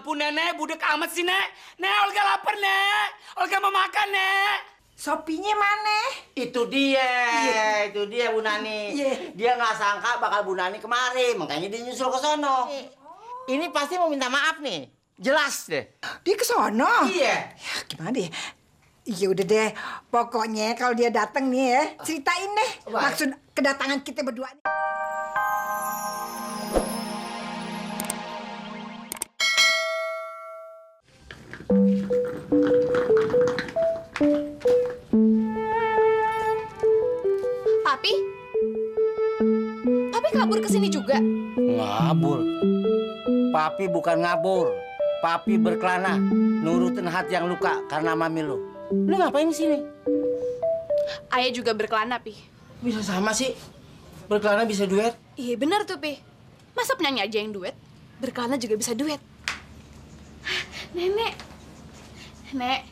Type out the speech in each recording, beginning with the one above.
ampun, Nenek. Budek amat sih, Nek. Nek, Olga lapar, Nek. Olga mau makan, Nek. Sopinya mana? Itu dia, itu dia Bu Nani. Dia nggak sangka bakal Bu Nani kemari, makanya dia nyusul ke sono. Ini pasti mau minta maaf nih, jelas deh. Dia ke sono? Iya. Ya, gimana deh? Iya udah deh, pokoknya kalau dia datang nih ya, ceritain deh maksud kedatangan kita berdua nih. Papi? Papi kabur ke sini juga? Ngabur. Papi bukan ngabur. Papi berkelana, nurutin hati yang luka karena mami lu. Lu ngapain di sini? Ayah juga berkelana, Pi. Bisa sama sih. Berkelana bisa duet. Iya bener tuh, Pi. Masa penyanyi aja yang duet? Berkelana juga bisa duet. Nenek. Nek,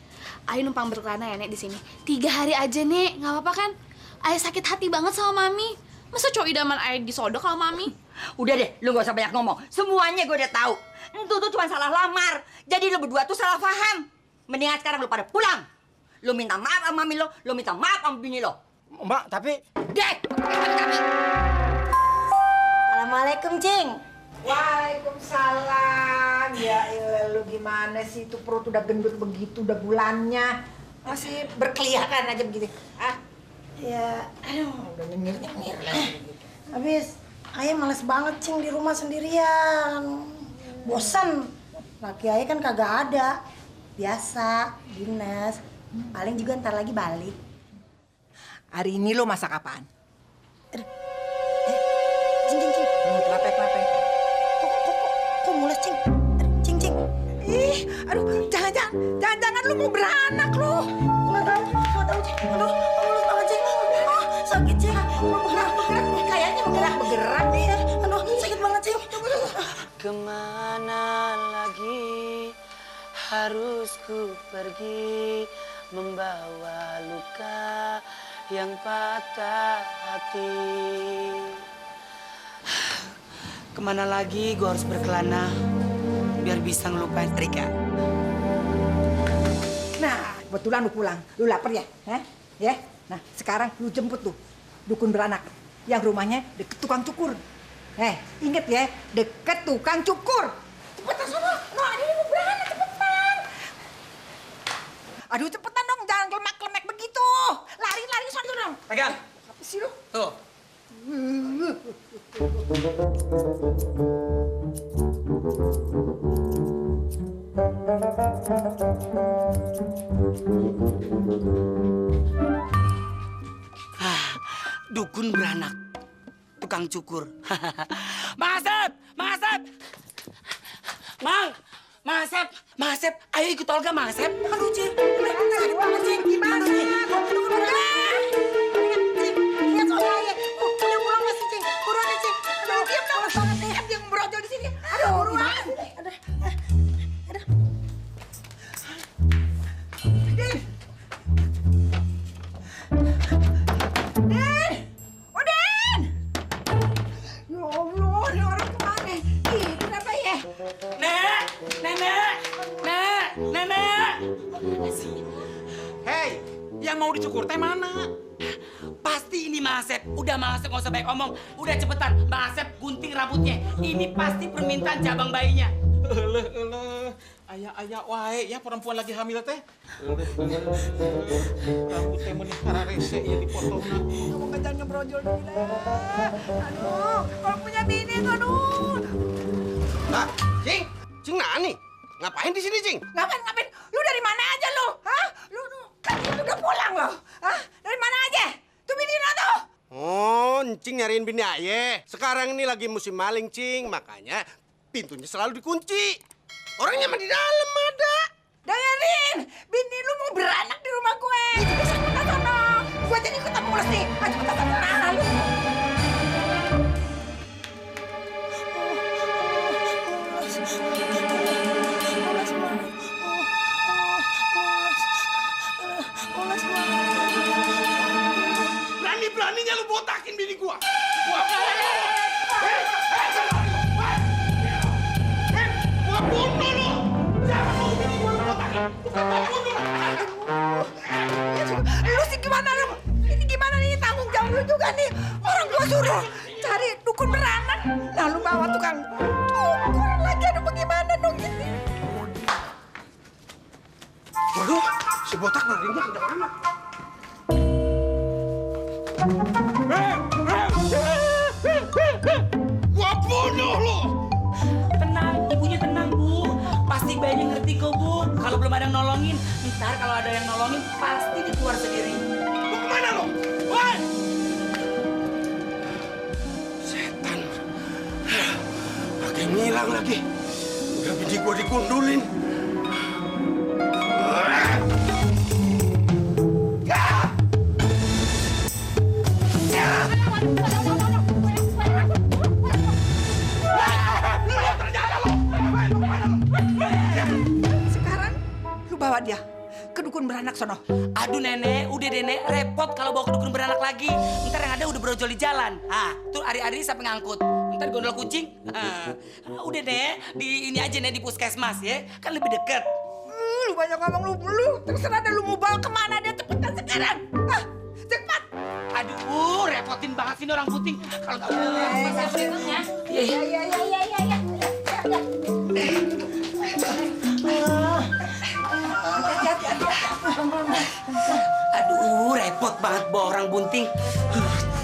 Ayah numpang berkelana ya, Nek, di sini. 3 hari aja, Nek. Nggak apa-apa kan? Ayah sakit hati banget sama Mami. Masa cowok idaman Ayah disodok sama Mami? Udah deh, lu gak usah banyak ngomong. Semuanya gue udah tahu. Itu tuh cuma salah lamar. Jadi lu berdua tuh salah paham. Mendingan sekarang lu pada pulang. Lu minta maaf sama mami lo, lu minta maaf sama bini lo. Mbak, tapi... Dek! Kami. Assalamualaikum, Cing. Waalaikumsalam. Ya elah, lu gimana sih? Itu perut udah gendut begitu, udah bulannya. Masih berkeliaran aja begitu. Ah? Ya, aduh, udah nyengir-nyengir lagi. Habis, Ayah males banget, Cing, di rumah sendirian. Bosan. Laki Ayah kan kagak ada. Biasa, dinas. Paling juga ntar lagi balik. Hari ini lo masak apaan? Aduh. Cing. Kenapa? Kok mules, Cing? Aduh, Cing. Ih, aduh, jangan lu mau beranak lu. Nggak tahu, Cing. Aduh, mules banget, Cing. Oh, sakit, Cing. Mau bergerak. Kayaknya bergerak nih. Aduh, sakit banget, Cing. Kemana lagi harus ku pergi membawa luka yang patah hati. Kemana lagi gue harus berkelana biar bisa ngelupain Rika. Nah, kebetulan lu pulang. Lu lapar ya? Hah? Ya? Nah, sekarang lu jemput tuh dukun beranak yang rumahnya deket tukang cukur. Inget ya, deket tukang cukur. Cepetan sana. No, ini mau beranak, cepetan. Aduh, cepetan dong, jangan kelemek-kelemek begitu. Lari sana dong. Pegang. Apa sih lu? Tuh. Dukun beranak, tukang cukur. Masep. Masep, ayo ikut Olga, Masep. Aduh, Cing. Sakit banget, Cing. Gimana, Cing? Dukun beranak. Ingat soal Ayah. Udah pulang gak sih, Cing? Buruan, Cing. Aduh, diam dong. Diam, dia ngebrojol di sini. Aduh, buruan. Aduh. Din! Oh, Din! Ya Allah, ini orang kemana? Ih, kenapa ya? Nenek. Hei, yang mau dicukur teh mana? Pasti ini Masep. Udah Masep, nggak usah banyak omong. Udah cepetan, Masep gunting rambutnya. Ini pasti permintaan cabang bayinya. Eleh. Ayah wae ya perempuan lagi hamil teh. Rambut teh menih kararese ya dipotongna. Kamu nggak jangan ngebrojol gila. Aduh, kalau punya bini, aduh. Nah, Cing Nani, ngapain di sini, Cing? Ngapain? Lu dari mana aja lu? Hah? Lu kan lu udah pulang loh. Hah? Dari mana aja? Tuh bini lu tuh. Oh, Cing nyariin bini aye. Sekarang ini lagi musim maling, Cing. Makanya pintunya selalu dikunci. Orangnya mah di dalam ada. Dengerin, bini lu mau beranak di rumah gue. Cepet sana. Gue jadi ikutan mules nih. Cepet sana lu. Berani-beraninya lu botakin bini gua. Gua bunuh lu. Lu sih gimana lu? Ini gimana nih, tanggung jawab lu juga nih. Orang gua suruh cari dukun beranak, lalu bawa tukang cukur lagi. Aduh bagaimana dong ini? Waduh, si botak larinya ke mana? Gua bunuh lu! Tenang, ibunya tenang, Bu. Pasti bayinya ngerti kok, Bu. Kalau belum ada yang nolongin, ntar kalau ada yang nolongin, pasti dia keluar sendiri. Mau kemana lu? Woi! Setan. Pakai ngilang lagi. Udah bini gua dikundulin. Sekarang lu bawa dia ke dukun beranak sono. Aduh, Nenek. Udah, Nenek. Repot kalau bawa ke dukun beranak lagi. Ntar yang ada udah brojol di jalan. Ah, tuh hari-hari siapa ngangkut? Ntar gondol kucing. Udah, Nek. Di ini aja, Nek, di puskesmas, ya. Kan lebih deket. Lu banyak ngomong lu. Terserah deh lu mau bawa kemana dia, cepetan sekarang. Ah, cepat. Aduh, repotin banget sih ini orang puting. Kalau nggak Ya. Aduh, repot banget bawa orang bunting.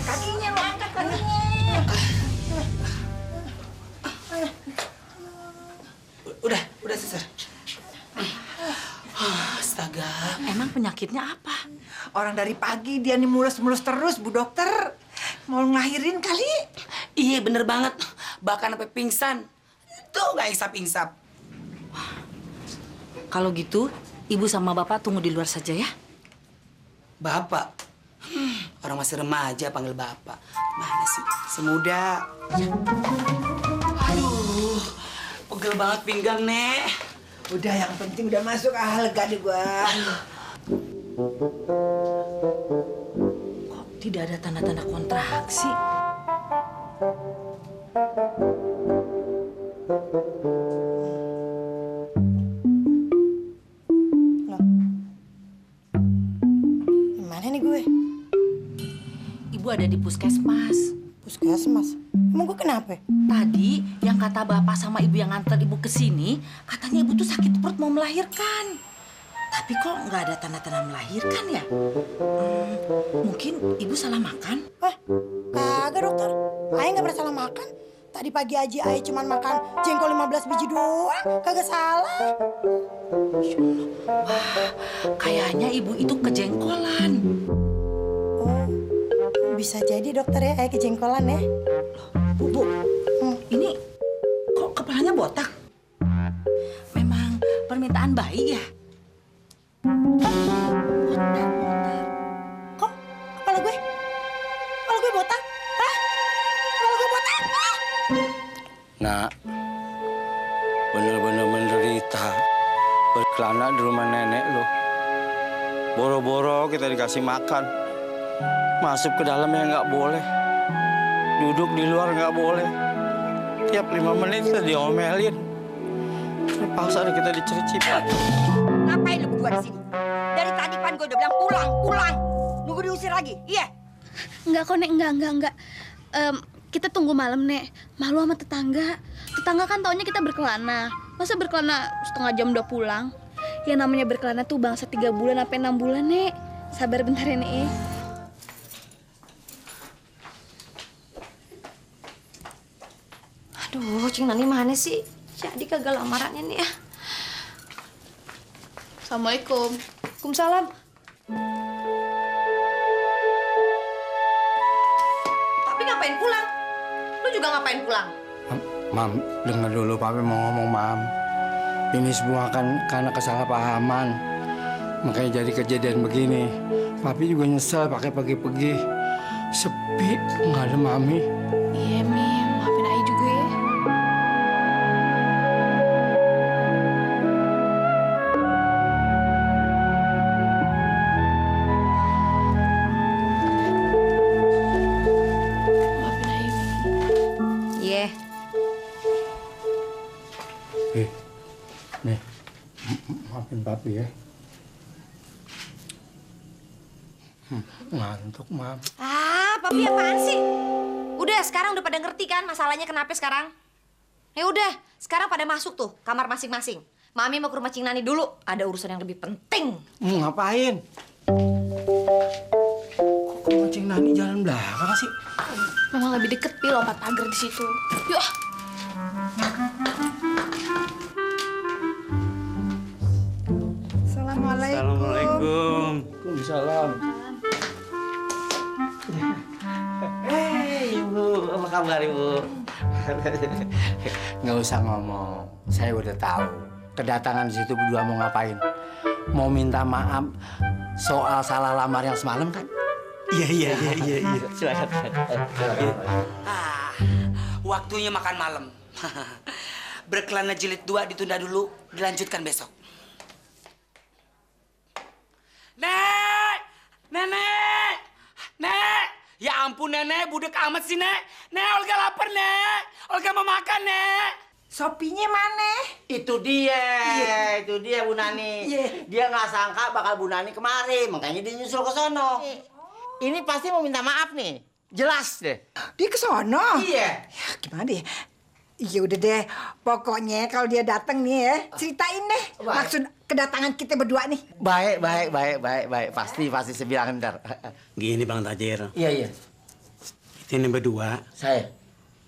Kakinya lu angkat kakinya. Udah, Suster. Astaga. Emang penyakitnya apa? Orang dari pagi dia nih mulus-mulus terus, Bu Dokter. Mau ngelahirin kali? Iya, bener banget. Bahkan sampai pingsan. Tuh, nggak insap-insap. Kalau gitu, Ibu sama Bapak tunggu di luar saja ya. Bapak? Orang masih remaja panggil Bapak. Mana sih? Semuda. Aduh, pegel banget pinggang, Nek. Udah, yang penting udah masuk. Ah, lega deh gua. Kok tidak ada tanda-tanda kontraksi? Gimana nih gue? Ibu ada di puskesmas. Puskesmas? Emang gue kenapa? Tadi yang kata Bapak sama Ibu yang nganter Ibu ke sini, katanya Ibu tuh sakit perut mau melahirkan. Tapi kok nggak ada tanda-tanda melahirkan ya? Mungkin Ibu salah makan? Wah, kagak dokter. Ayah nggak pernah salah makan. Tadi pagi aja Ayah cuma makan jengkol 15 biji doang. Kagak salah. Kayaknya Ibu itu kejengkolan. Oh, bisa jadi dokter ya Ayah kejengkolan ya. Bu, ini kok kepalanya botak? Memang permintaan bayi ya? Botak. Kok kepala gue? Kepala gue botak? Hah? Kepala gue botak? Ah! Nak, bener-bener menderita berkelana di rumah nenek lo. Boro-boro kita dikasih makan, masuk ke dalam ya nggak boleh, duduk di luar nggak boleh. Tiap 5 menit kita diomelin, terpaksa kita dicericipin. Ngapain lu berdua di sini? Dari tadi kan gue udah bilang pulang. Nunggu diusir lagi, iya? Enggak kok, Nek. Enggak. Kita tunggu malam, Nek. Malu sama tetangga. Tetangga kan taunya kita berkelana. Masa berkelana setengah jam udah pulang? Yang namanya berkelana tuh bangsa 3 bulan sampai 6 bulan, Nek. Sabar bentar ya, Nek. Aduh, Cing Nani mana sih? Jadi kagak lamarannya nih ya. Assalamualaikum. Waalaikumsalam. Tapi ngapain pulang? Lu juga ngapain pulang? Mam, dengar dulu Papi mau ngomong, Mam. Ini semua kan karena kesalahpahaman. Makanya jadi kejadian begini. Papi juga nyesel pakai pergi-pergi. Sepi, nggak ada Mami. Iya, Mi. Maafin Ai juga ya. Maafin Ai, Mi. Iya. Nih, maafin Papi Iya. Ngantuk, Mam. Papi apaan sih? Udah, sekarang udah pada ngerti kan masalahnya kenapa sekarang? Ya udah, sekarang pada masuk tuh kamar masing-masing. Mami mau ke rumah Cing Nani dulu, ada urusan yang lebih penting. Mau ngapain? Kok ke rumah Cing Nani jalan belakang sih? Memang lebih deket, Pi, lompat pagar di situ. Yuk. Assalamualaikum. Waalaikumsalam. Ibu, apa kabar Ibu? Nggak usah ngomong, saya udah tahu. Kedatangan di situ berdua mau ngapain? Mau minta maaf soal salah lamar yang semalam kan? Iya. Silakan. Waktunya makan malam. Berkelana jilid 2 ditunda dulu, dilanjutkan besok. Nek! Nenek! Nek! Ya ampun, Nenek, budek amat sih, Nek. Nek, Olga lapar, Nek. Olga mau makan, Nek. Sopinya mana? Itu dia Bu Nani. Dia nggak sangka bakal Bu Nani kemari, makanya dia nyusul ke sono. Ini pasti mau minta maaf nih, jelas deh. Dia ke sono? Iya. Ya, gimana deh? Iya udah deh, pokoknya kalau dia datang nih ya, ceritain deh maksud kedatangan kita berdua nih. Baik. Pasti saya bilangin ntar. Gini Bang Tajir, Iya. ini berdua Saya.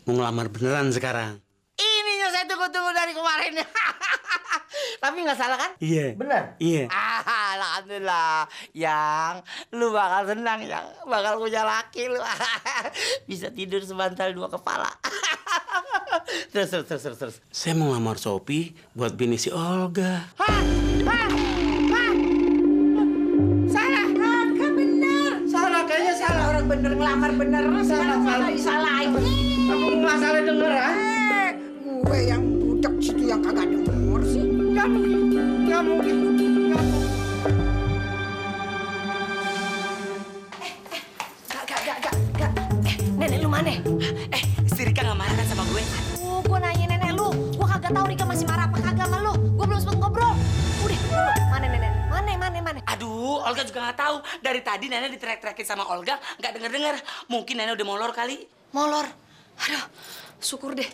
mau ngelamar beneran sekarang. Ini yang saya tunggu-tunggu dari kemarin. Tapi nggak salah kan? Iya. Bener? Iya. Alhamdulillah. Yang, lu bakal senang, Yang. Bakal punya laki lu. Bisa tidur sebantal 2 kepala. Terus. Saya mau ngelamar Sophie buat bini si Olga. Salah, kan bener. Salah, kayaknya salah orang bener ngelamar bener. Salah disalahin. Kamu nggak salah denger, ha? Gue yang budak situ yang kagak denger sih. Nggak mungkin. Gak. Nenek lu mana? Si Rika nggak marah kan sama gue? Gue nanya nenek lu. Gue kagak tahu Rika masih marah apa kagak sama lu. Gue belum sempet ngobrol. Udah, mana nenek? Mana? Aduh, Olga juga nggak tahu. Dari tadi Nenek diteriak-teriakin sama Olga, nggak denger-denger. Mungkin Nenek udah molor kali. Molor. Aduh, syukur deh.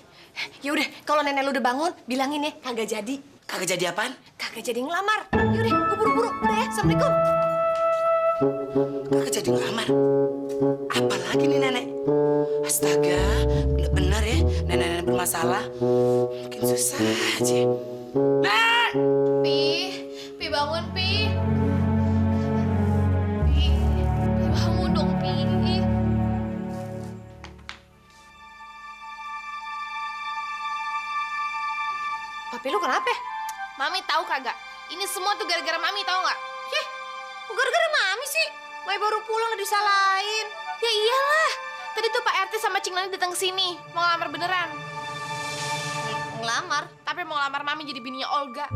Ya udah, kalau nenek lu udah bangun, bilangin ya kagak jadi. Kagak jadi apaan? Kagak jadi ngelamar. Yaudah, gue buru-buru. Udah ya, Assalamualaikum. Kagak jadi ngelamar. Apa lagi nih Nenek? Astaga, bener ya, nenek-nenek bermasalah. Mungkin susah aja. Nek! Pi bangun, Pi. Pi bangun dong, Pi. Papi lu kenapa? Mami tahu kagak? Ini semua tuh gara-gara Mami tahu nggak? Yeh, gara-gara Mami sih. Mai baru pulang udah disalahin. Ya iyalah. Tadi tuh Pak RT sama Cing Nani datang ke sini mau ngelamar beneran. Ngelamar? Tapi mau ngelamar Mami jadi bininya Olga.